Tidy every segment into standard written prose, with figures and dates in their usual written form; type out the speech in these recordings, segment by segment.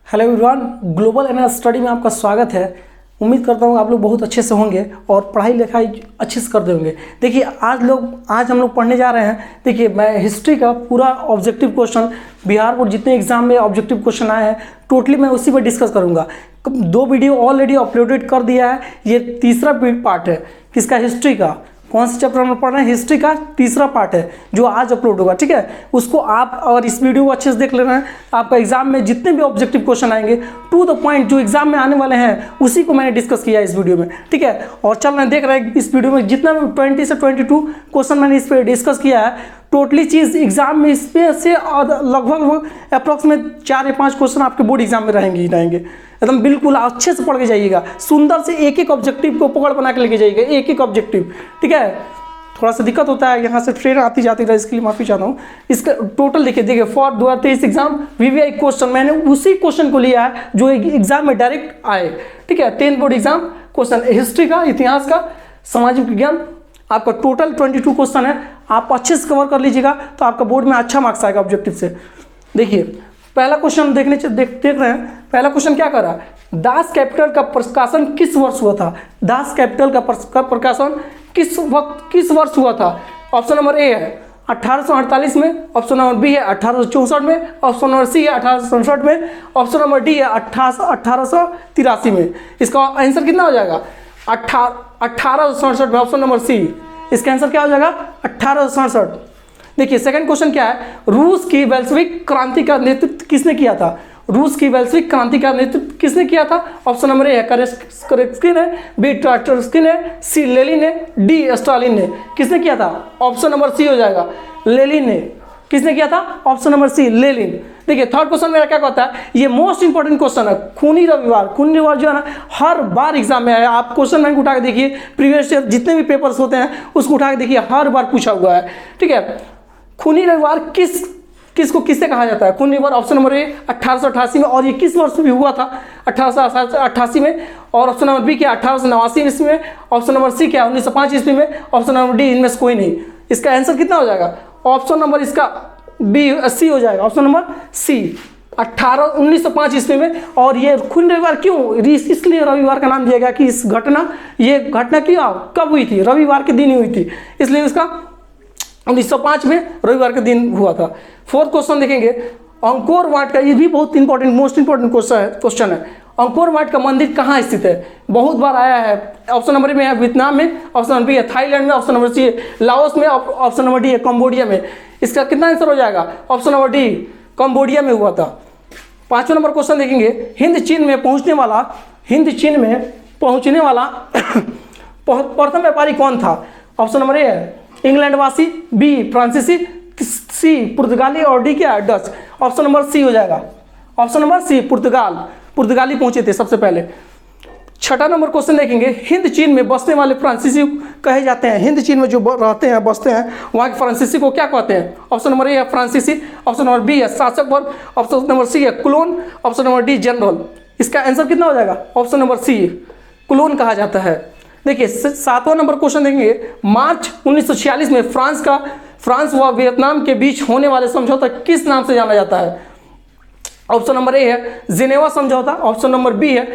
Hello everyone, global NR study में आपका स्वागत है। उम्मीद करता हूँ आप लोग बहुत अच्छे से होंगे और पढ़ाई लिखाई अच्छे से करते होंगे। देखिए आज हम लोग पढ़ने जा रहे हैं। देखिए मैं हिस्ट्री का पूरा ऑब्जेक्टिव क्वेश्चन, बिहार बोर्ड जितने एग्जाम में ऑब्जेक्टिव क्वेश्चन आए हैं टोटली मैं उसी पर डिस्कस करूँगा। 2 वीडियो ऑलरेडी अपलोडेड कर दिया है, ये तीसरा पार्ट है। किसका? हिस्ट्री का। कौन सा चैप्टर में पढ़ रहे हैं? हिस्ट्री का तीसरा पार्ट है जो आज अपलोड होगा। ठीक है, उसको आप अगर इस वीडियो को अच्छे से देख ले रहे हैं, आपका एग्जाम में जितने भी ऑब्जेक्टिव क्वेश्चन आएंगे टू द पॉइंट जो एग्जाम में आने वाले हैं उसी को मैंने डिस्कस किया इस वीडियो में। ठीक है, और चल रहे देख रहे हैं इस वीडियो में जितना भी 20 से 22 क्वेश्चन मैंने इस पर डिस्कस किया है, टोटली चीज़ एग्जाम में इस पे से और लगभग अप्रॉक्सीमेट 4 या 5 क्वेश्चन आपके बोर्ड एग्जाम में रहेंगे। एकदम बिल्कुल अच्छे से पढ़ के जाइएगा, सुंदर से एक ऑब्जेक्टिव को पकड़ बना के लेके जाइएगा, एक ऑब्जेक्टिव। ठीक है, थोड़ा सा दिक्कत होता है, यहाँ से ट्रेन आती जाती है, इसके लिए माफ़ी चाहता हूँ। इसका टोटल देखिए फॉर 2023 एग्जाम वीवीआई क्वेश्चन मैंने उसी क्वेश्चन को लिया है जो एग्जाम में डायरेक्ट आए। ठीक है, 10 बोर्ड एग्जाम क्वेश्चन, हिस्ट्री का, इतिहास का, सामाजिक विज्ञान, आपका टोटल 22 क्वेश्चन है। आप अच्छे से कवर कर लीजिएगा तो आपका बोर्ड में अच्छा मार्क्स आएगा ऑब्जेक्टिव से। देखिए पहला क्वेश्चन देख रहे हैं। पहला क्वेश्चन क्या कर रहा है? दास कैपिटल का प्रकाशन किस वर्ष हुआ था? दास कैपिटल का प्रकाशन किस वर्ष हुआ था? ऑप्शन नंबर ए है 1848 में, ऑप्शन नंबर बी है 1864 में, ऑप्शन नंबर सी है 1867 में, ऑप्शन नंबर डी है 1883 में। इसका आंसर कितना हो जाएगा? 1867 में, ऑप्शन नंबर सी। इसका आंसर क्या हो जाएगा? 1867। देखिए सेकंड क्वेश्चन क्या है? रूस की बेल्शेविक क्रांति का नेतृत्व किसने किया था? रूस की बेल्शेविक क्रांति का नेतृत्व किसने किया था? ऑप्शन नंबर ए है करेस्किन है, बी ट्राटस्की है, सी लेनिन है, डी स्टालिन ने। किसने किया था? ऑप्शन नंबर सी हो जाएगा, लेनिन ने। किसने किया था? Option number C, Lenin. देखिए थर्ड क्वेश्चन मेरा क्या कहता है? ये मोस्ट इंपॉर्टेंट क्वेश्चन है। खूनी रविवार जो है ना हर बार एग्जाम में आया। आप क्वेश्चन बैंक उठा के देखिए, प्रीवियस ईयर जितने भी पेपर्स होते हैं उसको उठा के देखिए, हर बार पूछा हुआ है। ठीक है, खूनी रविवार किससे कहा जाता है? खूनी रविवार ऑप्शन नंबर ए 1888 में, और ये किस वर्ष में हुआ था? 1888 में। और ऑप्शन नंबर बी क्या? 1889 ईस्वी में। ऑप्शन नंबर सी क्या? 1905 ईस्वी में। ऑप्शन नंबर डी इनमें से कोई नहीं। इसका आंसर कितना हो जाएगा? ऑप्शन नंबर इसका बी सी हो जाएगा, ऑप्शन नंबर सी, 1905 ईस्वी में। और ये खूनी रविवार क्यों? इसलिए रविवार का नाम दिया गया कि ये घटना कब हुई थी? रविवार के दिन ही हुई थी, इसलिए इसका 1905 में रविवार के दिन हुआ था। फोर्थ क्वेश्चन देखेंगे, अंकोर वाट का, ये भी बहुत इंपॉर्टेंट, मोस्ट इंपॉर्टेंट क्वेश्चन है। अंकोर वाट का मंदिर कहाँ स्थित है? बहुत बार आया है। ऑप्शन नंबर में है वियतनाम में, ऑप्शन नंबर बी है थाईलैंड में, ऑप्शन नंबर सी है लाओस में, ऑप्शन नंबर डी है कंबोडिया में। इसका कितना आंसर हो जाएगा? ऑप्शन नंबर डी, कंबोडिया में हुआ था। 5वां नंबर क्वेश्चन देखेंगे, हिंद चीन में पहुंचने वाला प्रथम व्यापारी कौन था? ऑप्शन नंबर ए है इंग्लैंड वासी, बी फ्रांसीसी, सी पुर्तगाली, और डी क्या? डच। ऑप्शन नंबर सी हो जाएगा, ऑप्शन नंबर सी, पुर्तगाली पहुंचे थे सबसे पहले। 6वां नंबर क्वेश्चन देखेंगे, हिंद चीन में बसने वाले फ्रांसीसी कहे जाते हैं। हिंद चीन में जो रहते हैं, बसते हैं, वहाँ के फ्रांसीसी को क्या कहते हैं? ऑप्शन नंबर ए है फ्रांसीसी, ऑप्शन नंबर बी है शासक वर्ग, ऑप्शन नंबर सी है clone, option number D general. इसका आंसर कितना हो जाएगा? ऑप्शन नंबर सी, क्लोन कहा जाता है। देखिए 7वां नंबर क्वेश्चन देंगे, मार्च 1946 में फ्रांस व वियतनाम के बीच होने वाले समझौता किस नाम से जाना जाता है? ऑप्शन नंबर ए है जिनेवा समझौता, ऑप्शन नंबर बी है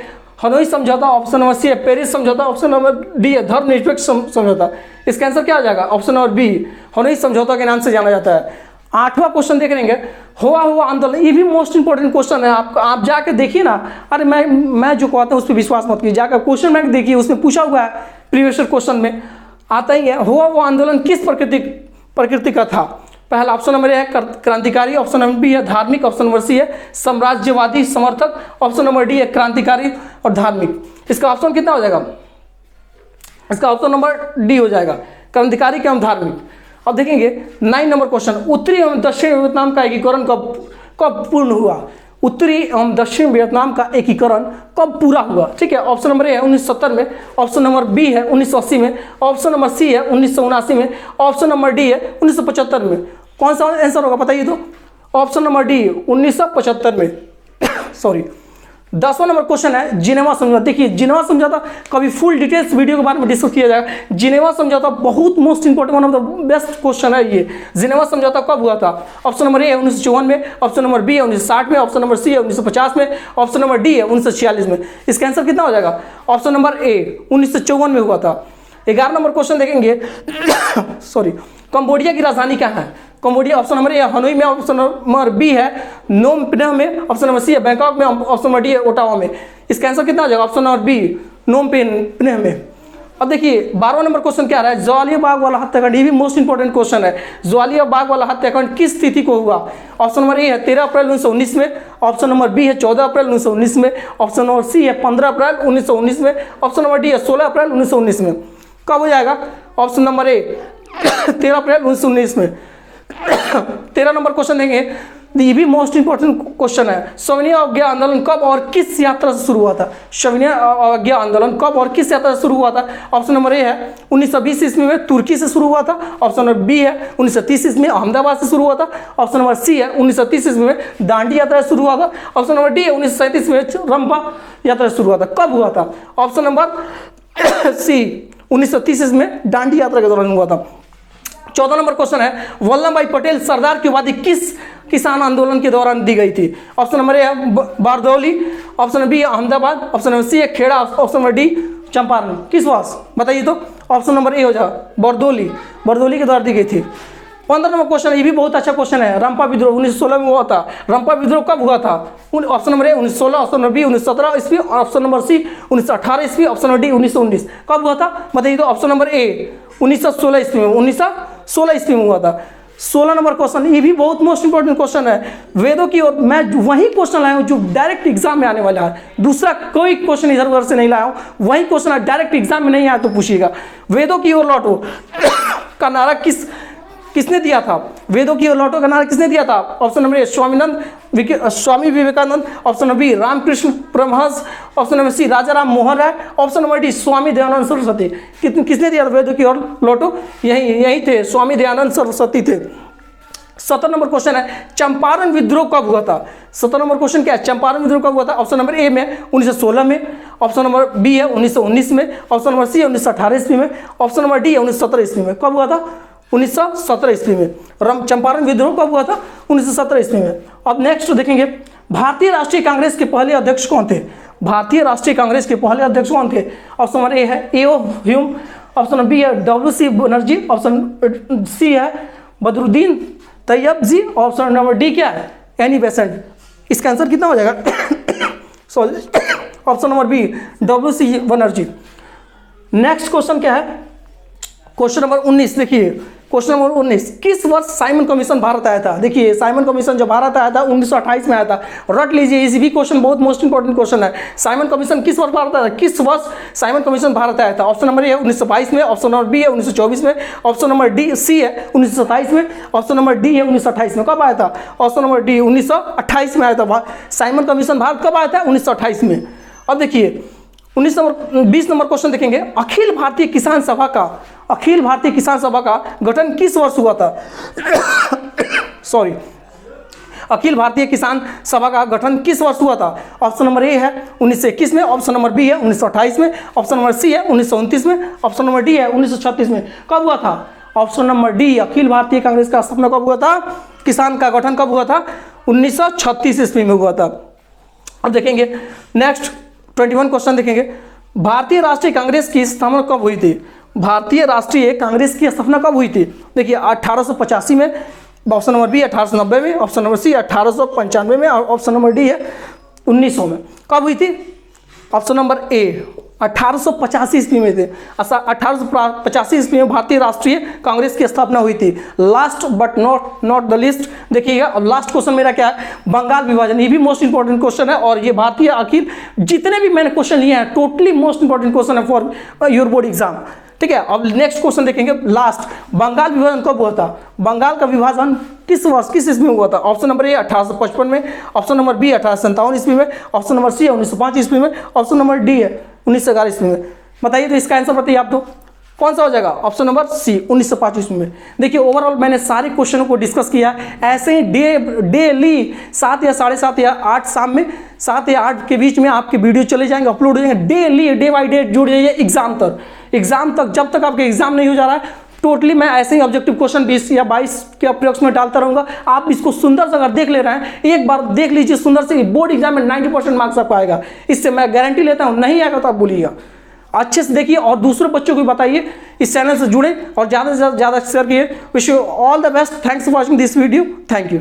हनोई समझौता, ऑप्शन नंबर सी है पेरिस समझौता, ऑप्शन नंबर डी है धर्मनिरपेक्ष समझौता। इसका आंसर क्या हो जाएगा? ऑप्शन नंबर बी, हनोई समझौता के नाम से जाना जाता है। 8वां क्वेश्चन देख लेंगे, हुआ आंदोलन, ये भी मोस्ट इंपॉर्टेंट क्वेश्चन है। आप जाके देखिए ना, अरे मैं जो कहता हूँ उस पर विश्वास मत कीजिए, जाकर क्वेश्चन बैंक देखिए, उसमें पूछा हुआ है, प्रीवियस क्वेश्चन में आता ही है। हुआ आंदोलन किस प्रकृति का था? पहला ऑप्शन नंबर ए है क्रांतिकारी, ऑप्शन नंबर बी है धार्मिक, ऑप्शन नंबर सी है साम्राज्यवादी समर्थक, ऑप्शन नंबर डी है क्रांतिकारी और धार्मिक। इसका ऑप्शन कितना हो जाएगा? इसका ऑप्शन नंबर डी हो जाएगा, क्रांतिकारी एवं धार्मिक। अब देखेंगे 9 नंबर क्वेश्चन, उत्तरी एवं दक्षिण वियतनाम का एकीकरण कब पूर्ण हुआ? उत्तरी एवं दक्षिण वियतनाम का एकीकरण कब पूरा हुआ? ठीक है, ऑप्शन नंबर ए है 1970 में, ऑप्शन नंबर बी है 1980 में, ऑप्शन नंबर सी है 1979 में, ऑप्शन नंबर डी है 1975 में। कौन सा आंसर होगा बताइए तो? ऑप्शन नंबर डी 1975 में सॉरी। 10वां नंबर क्वेश्चन है जिनेवा समझौता। देखिए जिनेवा समझौता कभी फुल डिटेल्स वीडियो के बारे में डिस्कस किया जाएगा। जिनेवा समझौता बहुत most important, one of the best question है ये। जिनेवा समझौता कब हुआ था? ऑप्शन नंबर ए है 1954 में, ऑप्शन नंबर बी है 1960 में, ऑप्शन नंबर सी है 1950 में, ऑप्शन नंबर डी है 1946 में। इसका आंसर कितना हो जाएगा? ऑप्शन नंबर ए 1954 में हुआ था। 11 नंबर क्वेश्चन देखेंगे सॉरी, कंबोडिया की राजधानी क्या है? कंबोडिया ऑप्शन नंबर ए हनोई में, ऑप्शन नंबर बी है नोम पेन्ह में, ऑप्शन नंबर सी है बैंकॉक में, ऑप्शन नंबर डी है ओटावा में। इसका आंसर कितना हो जाएगा? ऑप्शन नंबर बी नोम पेन्ह में। अब देखिए 12वां नंबर क्वेश्चन क्या रहा है? जवालिया बाग वाला हत्याकांड, ये भी मोस्ट इंपोर्टेंट क्वेश्चन है। जवालिया बाग वाला हत्याकांड किस तिथि को हुआ? ऑप्शन नंबर ए है 13 अप्रैल 1919 में, ऑप्शन नंबर बी है 14 अप्रैल 1919 में, ऑप्शन नंबर सी है 15 अप्रैल 1919 में, ऑप्शन नंबर डी है 16 अप्रैल 1919 में। कब हो जाएगा? ऑप्शन नंबर ए 13 अप्रैल 1919 में। 13 नंबर क्वेश्चन देंगे, ये भी मोस्ट इंपोर्टेंट क्वेश्चन है। सविनय अवज्ञा आंदोलन कब और किस यात्रा से शुरू हुआ था? सविनय अवज्ञा आंदोलन कब और किस यात्रा से शुरू हुआ था? ऑप्शन नंबर ए है 1920 ईस्वी में तुर्की से शुरू हुआ था, ऑप्शन नंबर बी है 1930 ईस्वी में अहमदाबाद से शुरू हुआ था, ऑप्शन नंबर सी है 1930 ईस्वी में दांडी यात्रा से शुरू हुआ था, ऑप्शन नंबर डी है 1937 में रंपा यात्रा से शुरू हुआ था। कब हुआ था? ऑप्शन नंबर सी 1930 ईस्वी में दांडी यात्रा के दौरान हुआ था। 14 नंबर क्वेश्चन है वल्लभ भाई पटेल सरदार की उपाधि किस किसान आंदोलन के दौरान दी गई थी? ऑप्शन नंबर ए है बारदौली, ऑप्शन नंबर बी है अहमदाबाद, ऑप्शन नंबर सी है Kheda, option number D Champaran. किस वर्ष बताइए तो? ऑप्शन नंबर ए हो जाए बारदौली के द्वारा दी गई थी। 15 नंबर क्वेश्चन, ये भी बहुत अच्छा क्वेश्चन है। रंपा विद्रोह 1916 में हुआ था। रंपा विद्रोह कब हुआ था? Option number A 1916, option number B 1917 ईस्वी, ऑप्शन नंबर सी 1918 ईस्वी, ऑप्शन नंबर डी 1919। कब हुआ था बताइए तो? ऑप्शन नंबर ए 1916 ईस्वी में, 1916 ईस्वी में हुआ था। 16 नंबर क्वेश्चन, ये भी बहुत मोस्ट इंपोर्टेंट क्वेश्चन है। वेदों की ओर, मैं वही क्वेश्चन लाया हूँ जो डायरेक्ट एग्जाम में आने वाला है, दूसरा कोई क्वेश्चन इधर उधर से नहीं लाया हूँ, वही क्वेश्चन डायरेक्ट एग्जाम में नहीं आया तो पूछिएगा। वेदों की ओर लौटो का नारा किसने दिया था? वेदों की ओर लौटो का नारा किसने दिया था? Option number A Swami Vivekananda, option number B Ramakrishna Paramhansa, option number C Raja Ram Mohan Roy, option number D Swami Dayanand Saraswati. किसने दिया था वेदों की ओर लौटो? यही थे, स्वामी दयानंद सरस्वती थे। 17 नंबर क्वेश्चन है चंपारण विद्रोह कब हुआ था? 17 नंबर क्वेश्चन क्या है? चंपारण विद्रोह कब हुआ था? ऑप्शन नंबर ए में 1916 में, ऑप्शन नंबर बी है 1919 में, ऑप्शन नंबर सी है 1918 ईस्वी में, ऑप्शन नंबर डी है 1917 ईस्वी में। कब हुआ था? 1917 ईस्वी में। चंपारण विद्रोह कब हुआ था? 1917 ईस्वी में। अब नेक्स्ट देखेंगे भारतीय राष्ट्रीय कांग्रेस के पहले अध्यक्ष कौन थे? भारतीय राष्ट्रीय कांग्रेस के पहले अध्यक्ष कौन थे? ऑप्शन नंबर ए है A O Hume, option number B है WC बनर्जी, ऑप्शन सी है Badruddin Tyabji, option number D क्या है? Annie Besant. इसका आंसर कितना हो जाएगा? Sorry, option number B WC Banerjee. Next question क्या है? क्वेश्चन नंबर 19 देखिए, क्वेश्चन नंबर 19, किस वर्ष साइमन कमीशन भारत आया था? देखिए साइमन कमीशन जब भारत आया था 1928 में आया था। रट लीजिए, इसी भी क्वेश्चन बहुत मोस्ट इंपोर्टेंट क्वेश्चन है। साइमन कमीशन किस वर्ष भारत आया था? किस वर्ष साइमन कमीशन भारत आया था? ऑप्शन नंबर ए है 1922 में, ऑप्शन नंबर बी है 1924 में, ऑप्शन नंबर डी सी है 1927 में, ऑप्शन नंबर डी है 1928 में। कब आया था? ऑप्शन नंबर डी 1928 में आया था। साइमन कमीशन भारत कब आया था? 1928 में। अब देखिए 20 नंबर क्वेश्चन देखेंगे, अखिल भारतीय किसान सभा का गठन किस वर्ष हुआ था? सॉरी, अखिल भारतीय किसान सभा का गठन किस वर्ष हुआ था? ऑप्शन नंबर ए है 1921 में, ऑप्शन नंबर बी है 1928 में, ऑप्शन नंबर सी है 1929 में, ऑप्शन नंबर डी है 1936 में। कब हुआ था? Option number D Akhil Bharatiya Congress का स्थापना कब हुआ था? किसान का गठन कब हुआ था? 1936 ईस्वी में हुआ था। अब देखेंगे नेक्स्ट 21 क्वेश्चन देखेंगे, भारतीय राष्ट्रीय कांग्रेस की स्थापना कब हुई थी? भारतीय राष्ट्रीय कांग्रेस की स्थापना कब हुई थी? देखिए 1885 में, ऑप्शन नंबर बी 1890 में, ऑप्शन नंबर सी 1895 में, और ऑप्शन नंबर डी है 1900 में। कब हुई थी? ऑप्शन नंबर ए 1885 ईस्वी में थे। 1885 ईस्वी में भारतीय राष्ट्रीय कांग्रेस की स्थापना हुई थी। Last but not the list देखिएगा। अब लास्ट क्वेश्चन मेरा क्या है? बंगाल विभाजन, ये भी मोस्ट इंपॉर्टेंट क्वेश्चन है, और ये भारतीय अखिल जितने भी मैंने क्वेश्चन लिए हैं टोटली मोस्ट इंपॉर्टेंट क्वेश्चन है फॉर योर बोर्ड एग्जाम। ठीक है, अब नेक्स्ट क्वेश्चन देखेंगे लास्ट, बंगाल विभाजन कब हुआ था? बंगाल का विभाजन किस वर्ष किस ईस्वी में हुआ था? ऑप्शन नंबर ए 1855 में, ऑप्शन नंबर बी 1857 ईस्वी में, ऑप्शन नंबर सी 1905 ईस्वी में, ऑप्शन नंबर डी है 1911 ईस्वी में। बताइए तो इसका आंसर बताइए आप तो। कौन सा हो जाएगा? ऑप्शन नंबर सी 1905 ईस्वी में। देखिए ओवरऑल मैंने सारे क्वेश्चनों को डिस्कस किया। ऐसे ही डेली 7 या 7:30 या 8 शाम में 7 या 8 के बीच में आपके वीडियो चले जाएंगे, अपलोड हो जाएंगे। डेली डे बाई डे जुड़ जाइए एग्जाम तक। जब तक आपके एग्जाम नहीं हो जा रहा है टोटली मैं ऐसे ही ऑब्जेक्टिव क्वेश्चन 20 या 22 के अप्रोक्स में डालता रहूंगा। आप इसको सुंदर से अगर देख ले रहे हैं, एक बार देख लीजिए सुंदर से, बोर्ड एग्जाम में 90% मार्क्स आपको आएगा, इससे मैं गारंटी लेता हूं। नहीं आएगा तो आप बोलिएगा। अच्छे से देखिए और दूसरे बच्चों को बताइए, इस चैनल से जुड़े और ज़्यादा से ज़्यादा शेयर किए। Wish you all the best. Thanks for watching this video. Thank you.